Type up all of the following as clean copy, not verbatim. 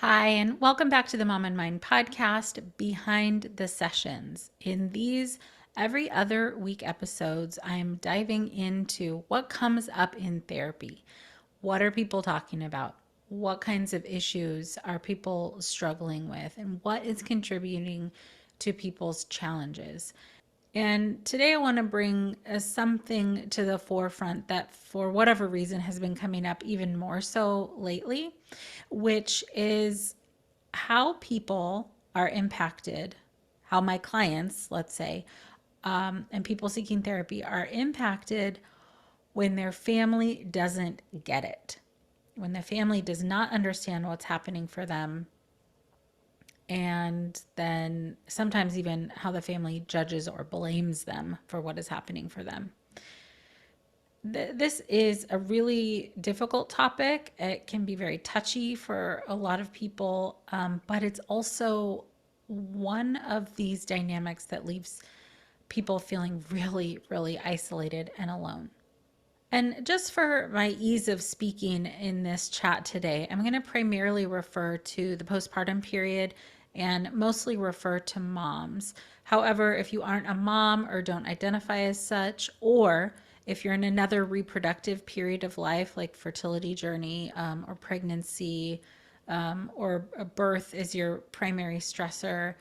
Hi, and welcome back to the Mom and Mind podcast, Behind the Sessions. In these every other week episodes, I'm diving into what comes up in therapy. What are people talking about? What kinds of issues are people struggling with? And what is contributing to people's challenges? And today I want to bring something to the forefront that, for whatever reason, has been coming up even more so lately, which is how people are impacted, how my clients, let's say, and people seeking therapy are impacted when their family doesn't get it, when the family does not understand what's happening for them, and then sometimes even how the family judges or blames them for what is happening for them. This is a really difficult topic. It can be very touchy for a lot of people, but it's also one of these dynamics that leaves people feeling really, really isolated and alone. And just for my ease of speaking in this chat today, I'm going to primarily refer to the postpartum period and mostly refer to moms. However, if you aren't a mom or don't identify as such, or if you're in another reproductive period of life, like fertility journey or pregnancy, or a birth is your primary stressor,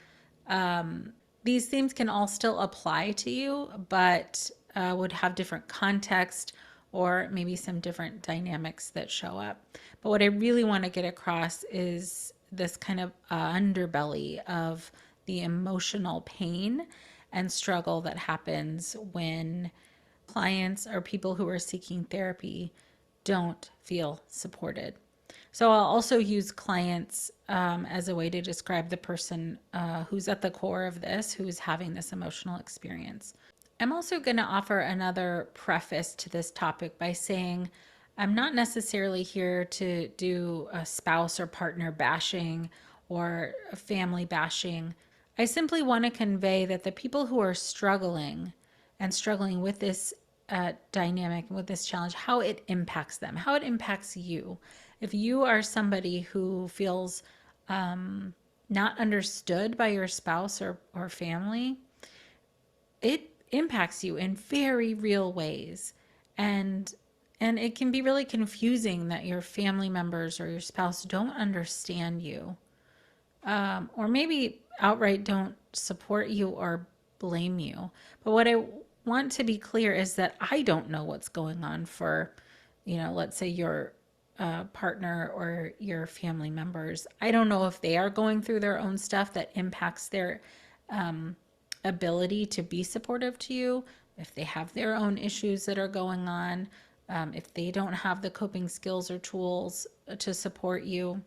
these themes can all still apply to you, but would have different context or maybe some different dynamics that show up. But what I really want to get across is this kind of underbelly of the emotional pain and struggle that happens when clients or people who are seeking therapy don't feel supported. So I'll also use clients as a way to describe the person who's at the core of this, who's having this emotional experience. I'm also going to offer another preface to this topic by saying I'm not necessarily here to do a spouse or partner bashing or a family bashing. I simply want to convey that the people who are struggling and struggling with this dynamic, with this challenge, how it impacts them, how it impacts you. If you are somebody who feels not understood by your spouse or family, it impacts you in very real ways. And it can be really confusing that your family members or your spouse don't understand you, or maybe outright don't support you or blame you. But what I want to be clear is that I don't know what's going on for, let's say your partner or your family members. I don't know if they are going through their own stuff that impacts their ability to be supportive to you, if they have their own issues that are going on, if they don't have the coping skills or tools to support you.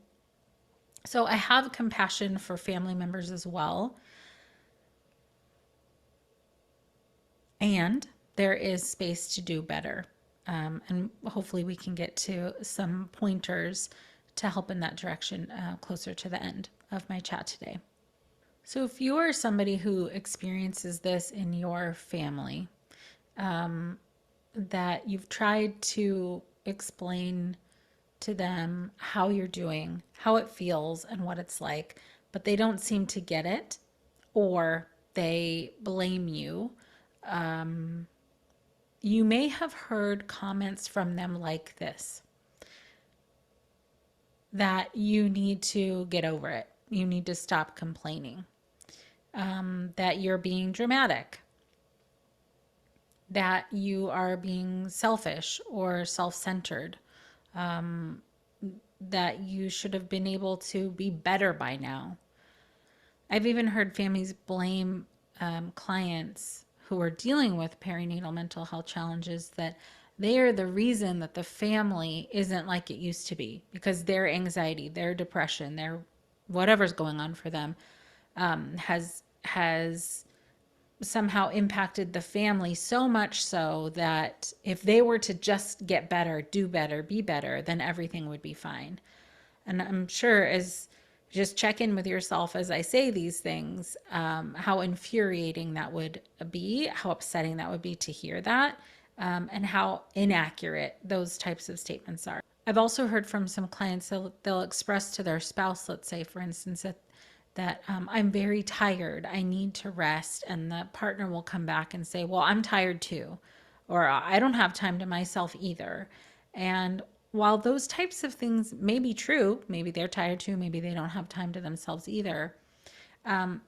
So I have compassion for family members as well. And there is space to do better. And hopefully we can get to some pointers to help in that direction closer to the end of my chat today. So if you are somebody who experiences this in your family, that you've tried to explain to them how you're doing, how it feels, and what it's like, but they don't seem to get it, or they blame you, you may have heard comments from them like this: that you need to get over it, you need to stop complaining, that you're being dramatic, that you are being selfish or self centered, that you should have been able to be better by now. I've even heard families blame clients who are dealing with perinatal mental health challenges that they are the reason that the family isn't like it used to be, because their anxiety, their depression, their whatever's going on for them has somehow impacted the family so much so that if they were to just get better, do better, be better, then everything would be fine. And I'm sure, as just check in with yourself as I say these things, how infuriating that would be, how upsetting that would be to hear that, and how inaccurate those types of statements are. I've also heard from some clients they'll express to their spouse, let's say, for instance, that I'm very tired, I need to rest, and the partner will come back and say, "Well, I'm tired too," or "I don't have time to myself either." And while those types of things may be true, maybe they're tired too, maybe they don't have time to themselves either.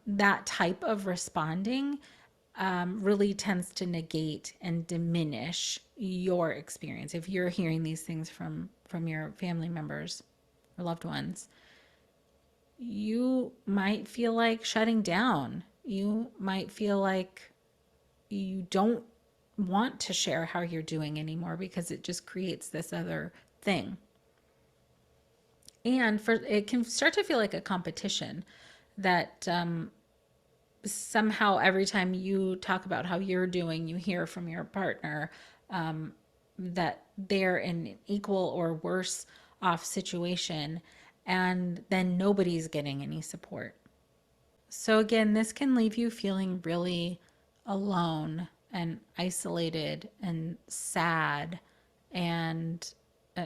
That type of responding really tends to negate and diminish your experience. If you're hearing these things from your family members or loved ones, you might feel like shutting down. You might feel like you don't want to share how you're doing anymore because it just creates this other thing. And for it can start to feel like a competition that somehow every time you talk about how you're doing, you hear from your partner um, that they're in an equal or worse off situation, and then nobody's getting any support. So, again, this can leave you feeling really alone and isolated and sad. And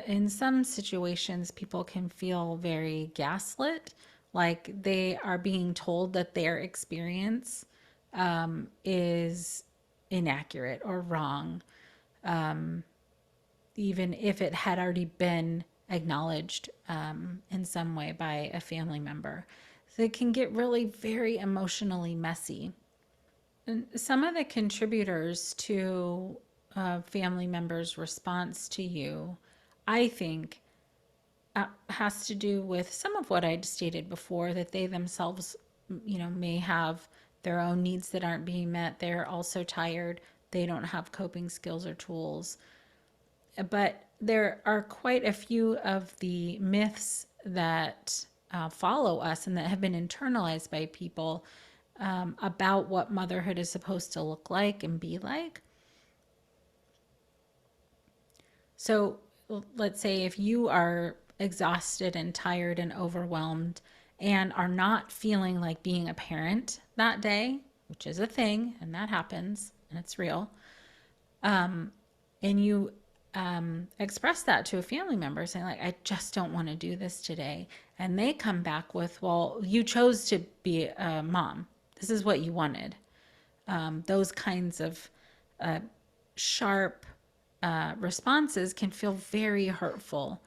in some situations, people can feel very gaslit, like they are being told that their experience is inaccurate or wrong, even if it had already been acknowledged in some way by a family member. So it can get really very emotionally messy. And some of the contributors to a family member's response to you, I think, has to do with some of what I'd stated before, that they themselves, may have their own needs that aren't being met. They're also tired. They don't have coping skills or tools. But there are quite a few of the myths that follow us and that have been internalized by people about what motherhood is supposed to look like and be like. So let's say if you are exhausted and tired and overwhelmed and are not feeling like being a parent that day, which is a thing and that happens and it's real, and you express that to a family member saying like, I just don't want to do this today, and they come back with, well, you chose to be a mom, this is what you wanted. Those kinds of sharp responses can feel very hurtful,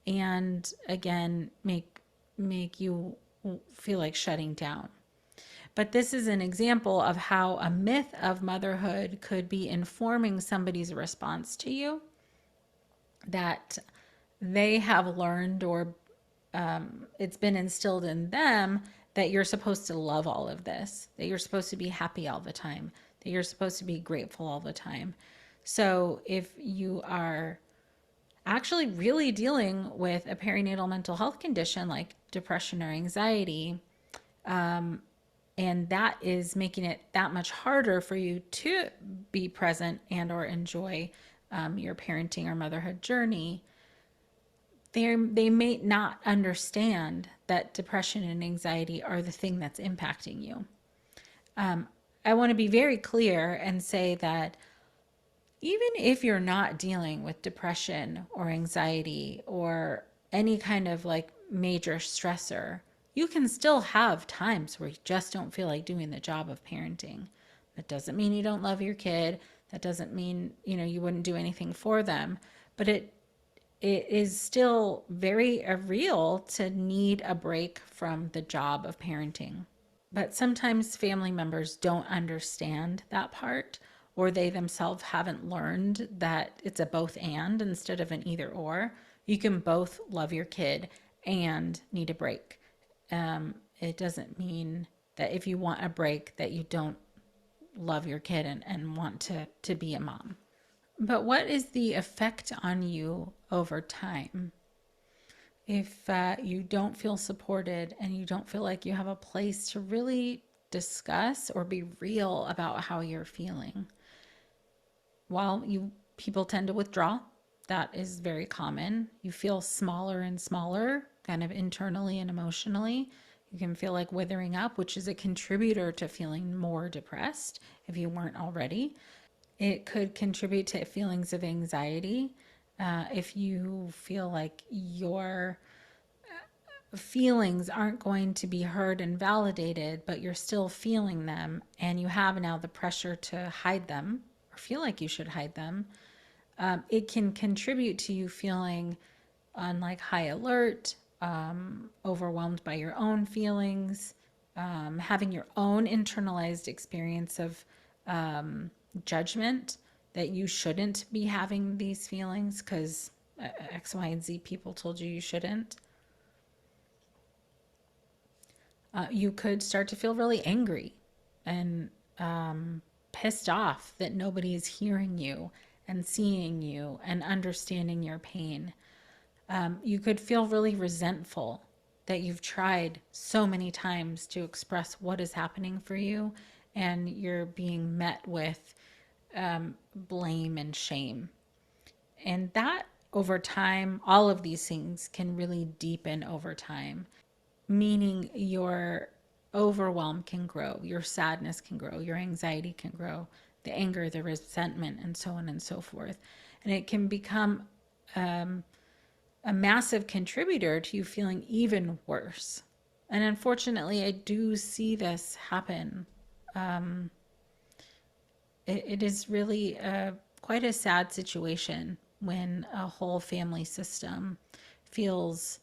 and again make you feel like shutting down. But this is an example of how a myth of motherhood could be informing somebody's response to you, that they have learned, or it's been instilled in them, that you're supposed to love all of this, that you're supposed to be happy all the time, that you're supposed to be grateful all the time. So if you are actually really dealing with a perinatal mental health condition like depression or anxiety, and that is making it that much harder for you to be present and or enjoy your parenting or motherhood journey, they may not understand that depression and anxiety are the thing that's impacting you. I want to be very clear and say that even if you're not dealing with depression or anxiety or any kind of like major stressor, you can still have times where you just don't feel like doing the job of parenting. That doesn't mean you don't love your kid. That doesn't mean, you wouldn't do anything for them. But it is still very real to need a break from the job of parenting. But sometimes family members don't understand that part, or they themselves haven't learned that it's a both and instead of an either or. You can both love your kid and need a break. It doesn't mean that if you want a break that you don't love your kid and want to be a mom. But what is the effect on you over time? If you don't feel supported and you don't feel like you have a place to really discuss or be real about how you're feeling, well, people tend to withdraw. That is very common. You feel smaller and smaller, kind of internally and emotionally. You can feel like withering up, which is a contributor to feeling more depressed if you weren't already. It could contribute to feelings of anxiety. If you feel like your feelings aren't going to be heard and validated, but you're still feeling them, and you have now the pressure to hide them or feel like you should hide them, it can contribute to you feeling on like high alert, overwhelmed by your own feelings, having your own internalized experience of judgment that you shouldn't be having these feelings because X, Y, and Z people told you you shouldn't. You could start to feel really angry and pissed off that nobody is hearing you and seeing you and understanding your pain. You could feel really resentful that you've tried so many times to express what is happening for you, and you're being met with blame and shame. And that over time, all of these things can really deepen over time, meaning your overwhelm can grow, your sadness can grow, your anxiety can grow, the anger, the resentment, and so on and so forth. And it can become a massive contributor to you feeling even worse. And unfortunately, I do see this happen. It is really quite a sad situation when a whole family system feels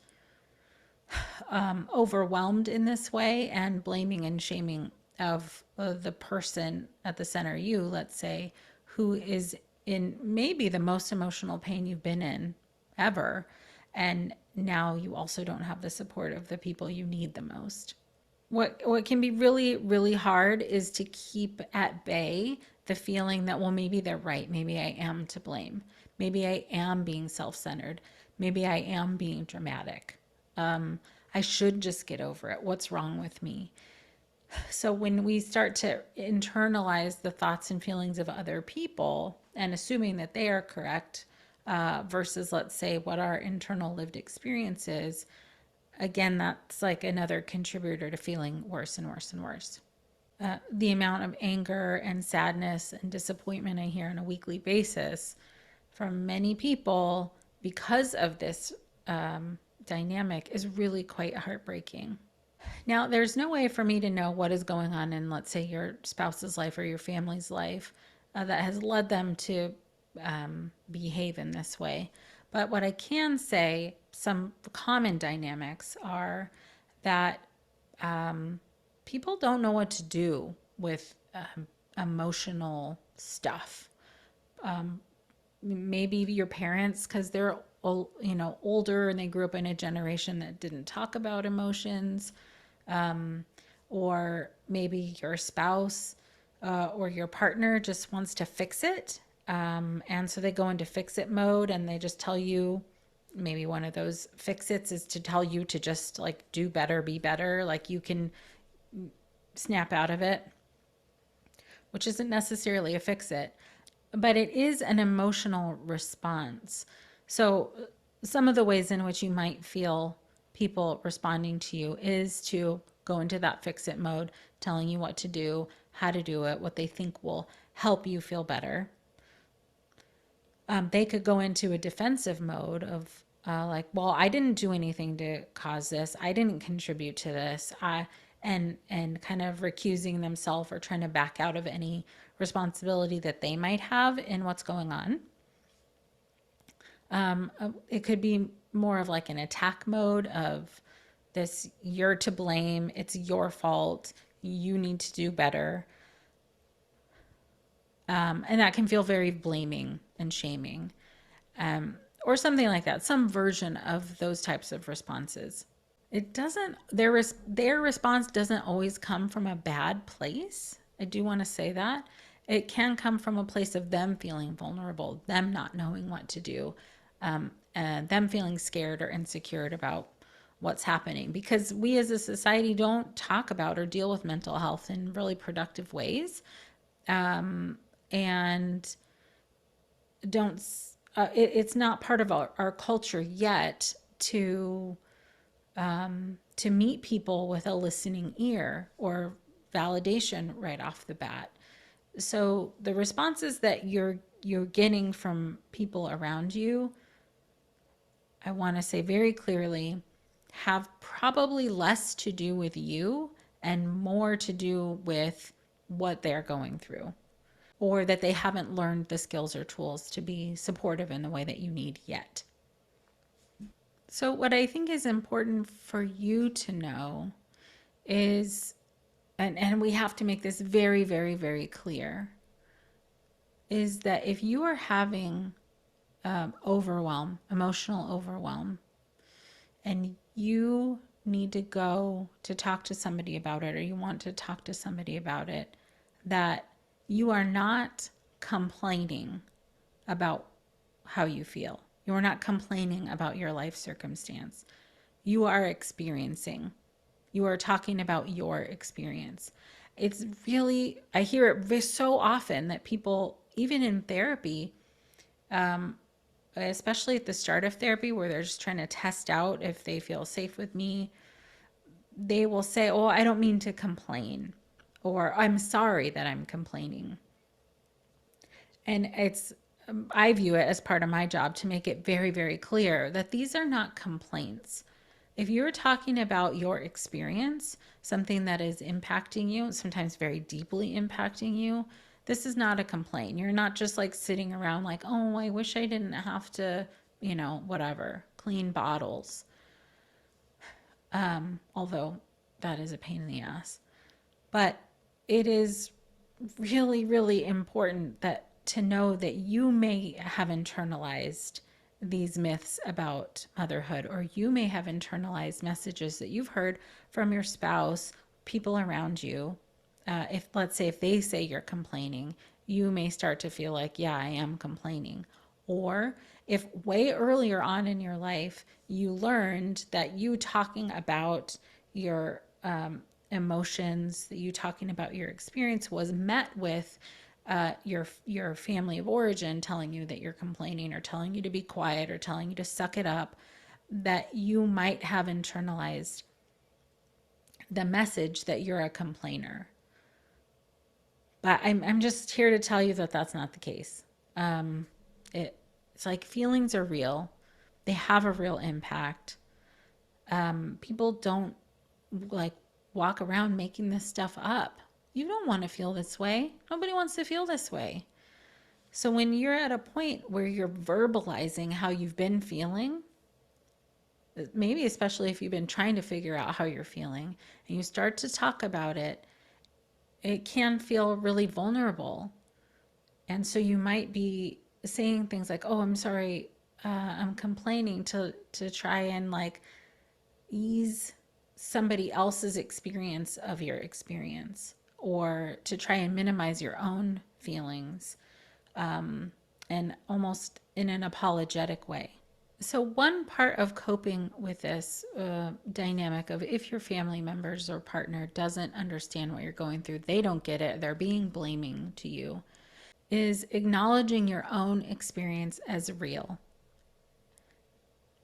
overwhelmed in this way and blaming and shaming of the person at the center, you, let's say, who is in maybe the most emotional pain you've been in ever. And now you also don't have the support of the people you need the most. What can be really really hard is to keep at bay the feeling that, well, maybe they're right, maybe I am to blame, maybe I am being self-centered, maybe I am being dramatic, I should just get over it, what's wrong with me? So when we start to internalize the thoughts and feelings of other people and assuming that they are correct, versus, let's say, what our internal lived experience is, again, that's like another contributor to feeling worse and worse and worse. The amount of anger and sadness and disappointment I hear on a weekly basis from many people because of this dynamic is really quite heartbreaking. Now, there's no way for me to know what is going on in, let's say, your spouse's life or your family's life that has led them to behave in this way. But what I can say, some common dynamics are that people don't know what to do with emotional stuff. Maybe your parents, because they're older and they grew up in a generation that didn't talk about emotions, or maybe your spouse or your partner just wants to fix it. And so they go into fix it mode and they just tell you, maybe one of those fix its is to tell you to just like do better, be better, like you can snap out of it, which isn't necessarily a fix it, but it is an emotional response. So some of the ways in which you might feel people responding to you is to go into that fix it mode, telling you what to do, how to do it, what they think will help you feel better. They could go into a defensive mode of like, well, I didn't do anything to cause this. I didn't contribute to this. And kind of recusing themselves or trying to back out of any responsibility that they might have in what's going on. It could be more of like an attack mode of this, you're to blame, it's your fault, you need to do better. And that can feel very blaming and shaming, or something like that, some version of those types of responses. It doesn't, their response doesn't always come from a bad place. I do want to say that. It can come from a place of them feeling vulnerable, them not knowing what to do, and them feeling scared or insecure about what's happening. Because we as a society don't talk about or deal with mental health in really productive ways. And don't, it's not part of our culture yet to meet people with a listening ear or validation right off the bat. So the responses that you're getting from people around you I want to say very clearly, have probably less to do with you and more to do with what they're going through, or that they haven't learned the skills or tools to be supportive in the way that you need yet. So, what I think is important for you to know is, and we have to make this very, very, very clear, is that if you are having overwhelm, emotional overwhelm, and you need to go to talk to somebody about it, or you want to talk to somebody about it, that you are not complaining about how you feel. You are not complaining about your life circumstance. You are experiencing. You are talking about your experience. It's really, I hear it so often that people, even in therapy, especially at the start of therapy where they're just trying to test out if they feel safe with me, they will say, "Oh, I don't mean to complain," or "I'm sorry that I'm complaining." And I view it as part of my job to make it very, very clear that these are not complaints. If you're talking about your experience, something that is impacting you, sometimes very deeply impacting you, this is not a complaint. You're not just like sitting around like, oh, I wish I didn't have to, whatever, clean bottles. Although that is a pain in the ass. But it is really, really important that to know that you may have internalized these myths about motherhood, or you may have internalized messages that you've heard from your spouse, people around you. If, let's say, if they say you're complaining, you may start to feel like, yeah, I am complaining. Or if way earlier on in your life you learned that you talking about your emotions, that you talking about your experience was met with your family of origin telling you that you're complaining, or telling you to be quiet, or telling you to suck it up, that you might have internalized the message that you're a complainer. But I'm just here to tell you that that's not the case. Um, it's like feelings are real, they have a real impact. People don't like walk around making this stuff up. You don't want to feel this way. Nobody wants to feel this way. So when you're at a point where you're verbalizing how you've been feeling, maybe especially if you've been trying to figure out how you're feeling, and you start to talk about it, it can feel really vulnerable. And so you might be saying things like, "Oh, I'm sorry, I'm complaining," to try and like ease somebody else's experience of your experience, or to try and minimize your own feelings, and almost in an apologetic way. So, one part of coping with this dynamic of if your family members or partner doesn't understand what you're going through, they don't get it, they're being blaming to you, is acknowledging your own experience as real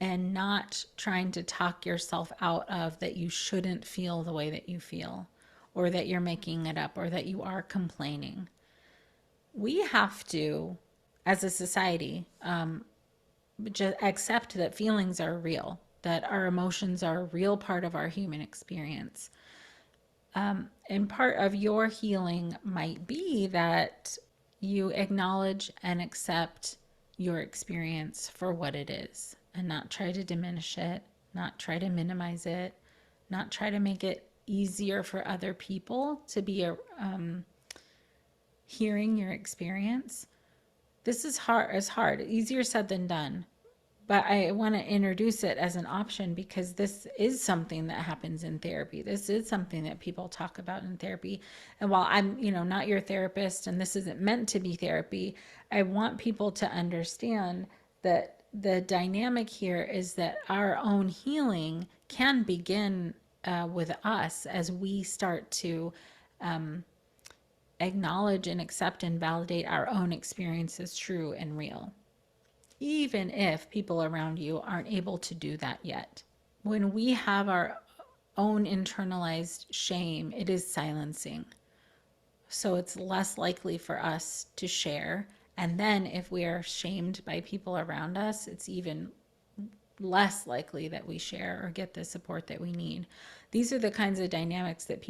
and not trying to talk yourself out of that you shouldn't feel the way that you feel, or that you're making it up, or that you are complaining. We have to, as a society, just accept that feelings are real, that our emotions are a real part of our human experience. And part of your healing might be that you acknowledge and accept your experience for what it is, and not try to diminish it, not try to minimize it, not try to make it easier for other people to be hearing your experience. This is hard, easier said than done. But I want to introduce it as an option because this is something that happens in therapy. This is something that people talk about in therapy. And while I'm, not your therapist and this isn't meant to be therapy, I want people to understand that the dynamic here is that our own healing can begin with us as we start to acknowledge and accept and validate our own experience as true and real, even if people around you aren't able to do that yet. When we have our own internalized shame, it is silencing. So it's less likely for us to share. And then if we are shamed by people around us, it's even less likely that we share or get the support that we need. These are the kinds of dynamics that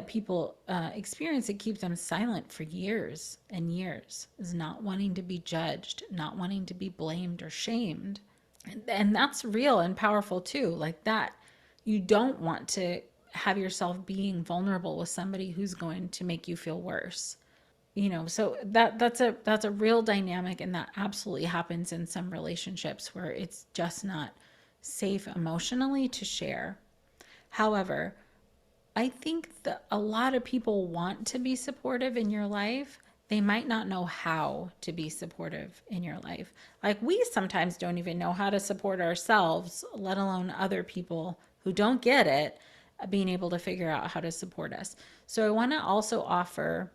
people experience that keep them silent for years and years, is not wanting to be judged, not wanting to be blamed or shamed. And that's real and powerful too. Like that, you don't want to have yourself being vulnerable with somebody who's going to make you feel worse. So that's a real dynamic, and that absolutely happens in some relationships where it's just not safe emotionally to share. However, I think that a lot of people want to be supportive in your life. They might not know how to be supportive in your life. Like we sometimes don't even know how to support ourselves, let alone other people who don't get it, being able to figure out how to support us. So I want to also offer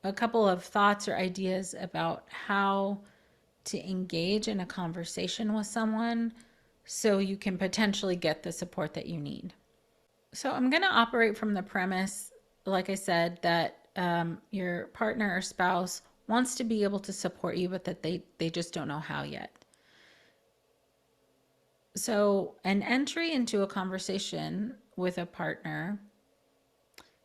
a couple of thoughts or ideas about how to engage in a conversation with someone so you can potentially get the support that you need. So I'm going to operate from the premise, like I said, that your partner or spouse wants to be able to support you, but that they just don't know how yet. So an entry into a conversation with a partner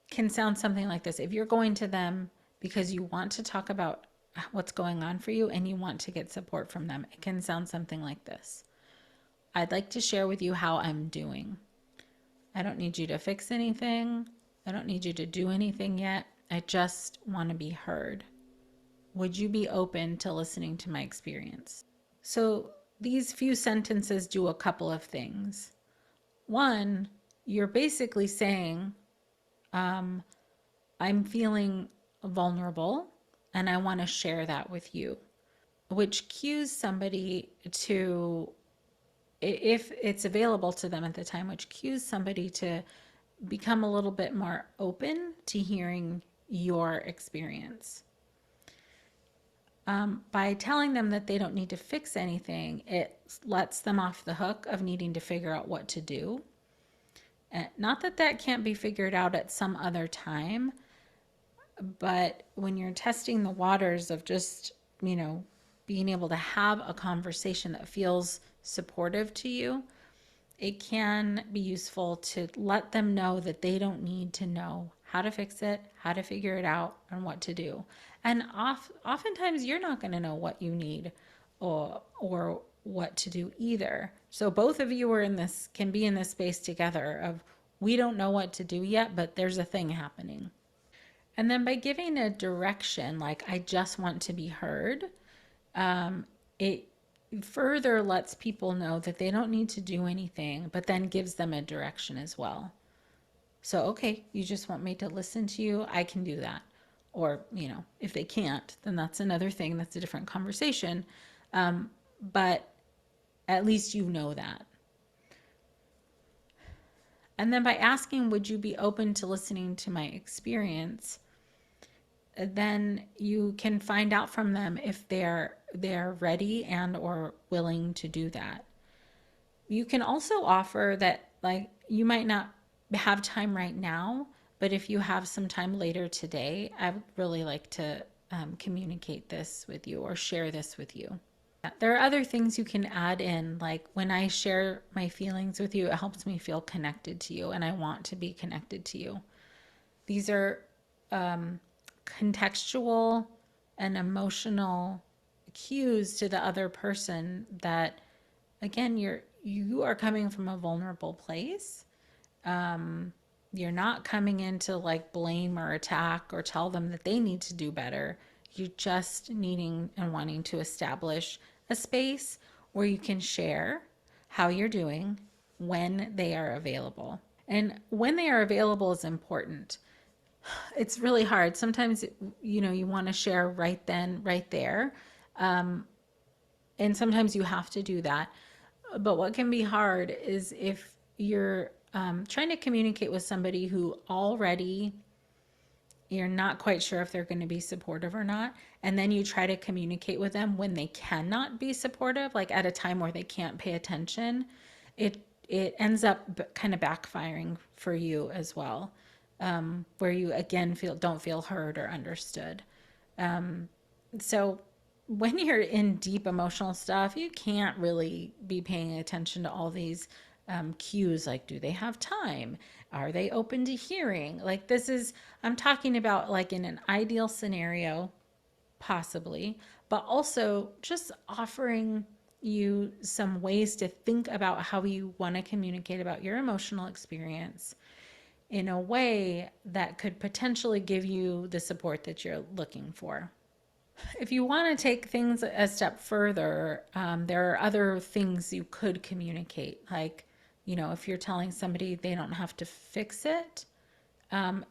can sound something like this. If you're going to them because you want to talk about what's going on for you and you want to get support from them, it can sound something like this. I'd like to share with you how I'm doing. I don't need you to fix anything. I don't need you to do anything yet. I just want to be heard. Would you be open to listening to my experience? So these few sentences do a couple of things. One, you're basically saying, I'm feeling vulnerable and I want to share that with you, which cues somebody to, if it's available to them at the time, which cues somebody to become a little bit more open to hearing your experience. By telling them that they don't need to fix anything, it lets them off the hook of needing to figure out what to do. Not that that can't be figured out at some other time, but when you're testing the waters of just, being able to have a conversation that feels supportive to you, it can be useful to let them know that they don't need to know how to fix it, how to figure it out, and what to do. And oftentimes you're not going to know what you need or what to do either. So both of you can be in this space together of, we don't know what to do yet, but there's a thing happening. And then by giving a direction, like I just want to be heard, it further lets people know that they don't need to do anything, but then gives them a direction as well. So, okay, you just want me to listen to you, I can do that. Or, if they can't, then that's another thing, that's a different conversation. But at least you know that. And then by asking, would you be open to listening to my experience? Then you can find out from them if they're ready and or willing to do that. You can also offer that, like, you might not have time right now, but if you have some time later today, I would really like to communicate this with you or share this with you. There are other things you can add in, like when I share my feelings with you, it helps me feel connected to you and I want to be connected to you. These are contextual and emotional cues to the other person that, again, you are coming from a vulnerable place. You're not coming in to like blame or attack or tell them that they need to do better. You're just needing and wanting to establish a space where you can share how you're doing when they are available. And when they are available is important. It's really hard. Sometimes, you want to share right then, right there. And sometimes you have to do that. But what can be hard is if you're trying to communicate with somebody who already you're not quite sure if they're going to be supportive or not, and then you try to communicate with them when they cannot be supportive, like at a time where they can't pay attention, it ends up kind of backfiring for you as well, where you again don't feel heard or understood. So when you're in deep emotional stuff, you can't really be paying attention to all these cues like, do they have time? Are they open to hearing? Like, I'm talking about like in an ideal scenario, possibly, but also just offering you some ways to think about how you want to communicate about your emotional experience in a way that could potentially give you the support that you're looking for. If you want to take things a step further, there are other things you could communicate. Like, if you're telling somebody they don't have to fix it,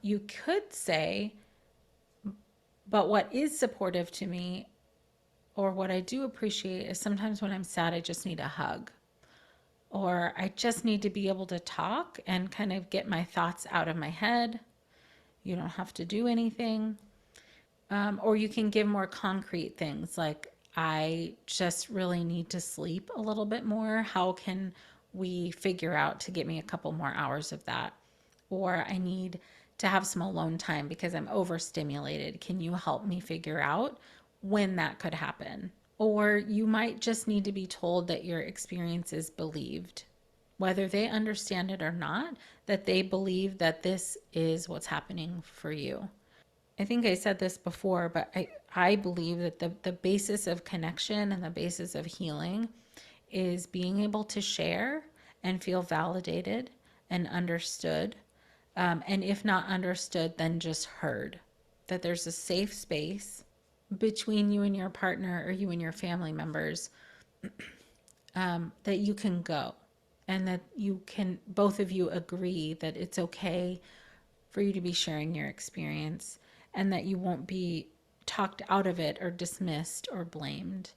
you could say, but what is supportive to me, or what I do appreciate, is sometimes when I'm sad, I just need a hug. Or I just need to be able to talk and kind of get my thoughts out of my head. You don't have to do anything. Or you can give more concrete things like, I just really need to sleep a little bit more. How can we figure out to get me a couple more hours of that? Or I need to have some alone time because I'm overstimulated. Can you help me figure out when that could happen? Or you might just need to be told that your experience is believed, whether they understand it or not, that they believe that this is what's happening for you. I think I said this before, but I believe that the basis of connection and the basis of healing is being able to share and feel validated and understood. And if not understood, then just heard. That there's a safe space between you and your partner or you and your family members, that you can go, and that you can, both of you agree that it's okay for you to be sharing your experience, and that you won't be talked out of it or dismissed or blamed.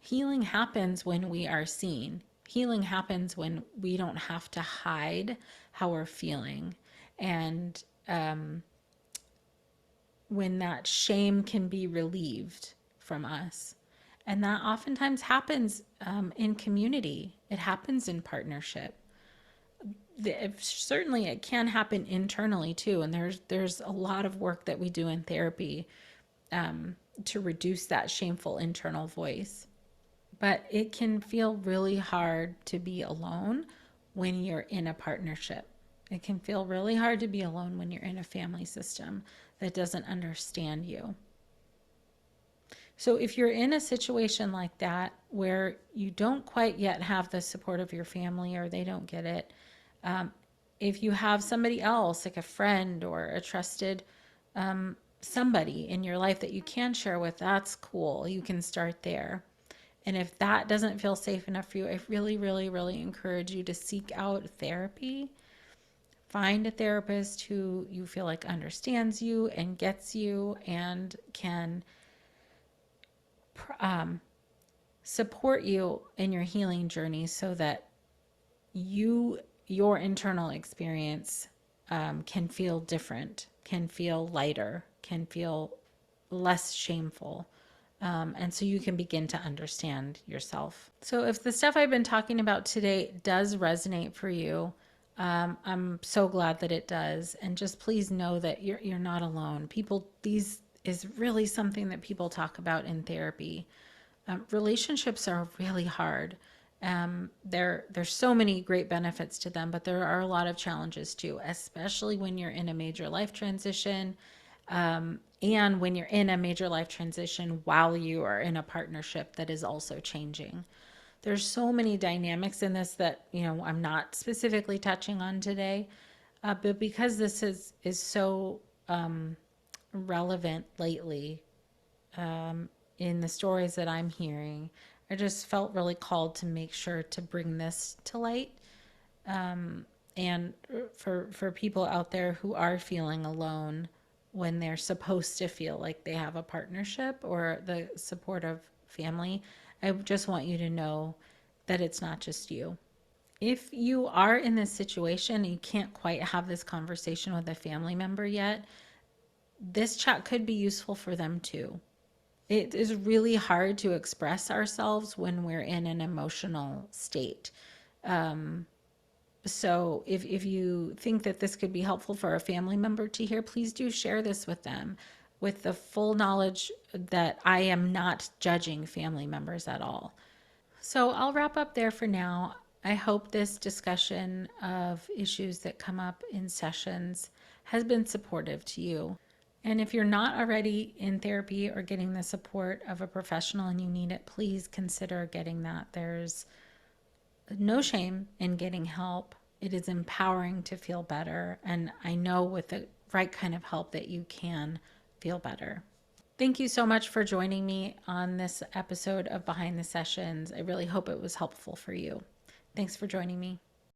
Healing happens when we are seen. Healing happens when we don't have to hide how we're feeling. And when that shame can be relieved from us. And that oftentimes happens in community, it happens in partnership. Certainly it can happen internally too, and there's a lot of work that we do in therapy to reduce that shameful internal voice. But it can feel really hard to be alone when you're in a partnership. It can feel really hard to be alone when you're in a family system that doesn't understand you. So if you're in a situation like that where you don't quite yet have the support of your family, or they don't get it, if you have somebody else, like a friend or a trusted somebody in your life that you can share with, that's cool. You can start there. And if that doesn't feel safe enough for you, I really, really, really encourage you to seek out therapy. Find a therapist who you feel like understands you and gets you and can support you in your healing journey, so that your internal experience can feel different, can feel lighter, can feel less shameful. And so you can begin to understand yourself. So if the stuff I've been talking about today does resonate for you, I'm so glad that it does. And just please know that you're not alone. These is really something that people talk about in therapy. Relationships are really hard. There's so many great benefits to them, but there are a lot of challenges too, especially when you're in a major life transition, and when you're in a major life transition while you are in a partnership that is also changing. There's so many dynamics in this that I'm not specifically touching on today, but because this is so relevant lately, in the stories that I'm hearing, I just felt really called to make sure to bring this to light. And for people out there who are feeling alone when they're supposed to feel like they have a partnership or the support of family, I just want you to know that it's not just you. If you are in this situation and you can't quite have this conversation with a family member yet, this chat could be useful for them too. It is really hard to express ourselves when we're in an emotional state. So if you think that this could be helpful for a family member to hear, please do share this with them. with the full knowledge that I am not judging family members at all. So I'll wrap up there for now. I hope this discussion of issues that come up in sessions has been supportive to you. And if you're not already in therapy or getting the support of a professional and you need it, please consider getting that. There's no shame in getting help. It is empowering to feel better. And I know with the right kind of help that you can feel better. Thank you so much for joining me on this episode of Behind the Sessions. I really hope it was helpful for you. Thanks for joining me.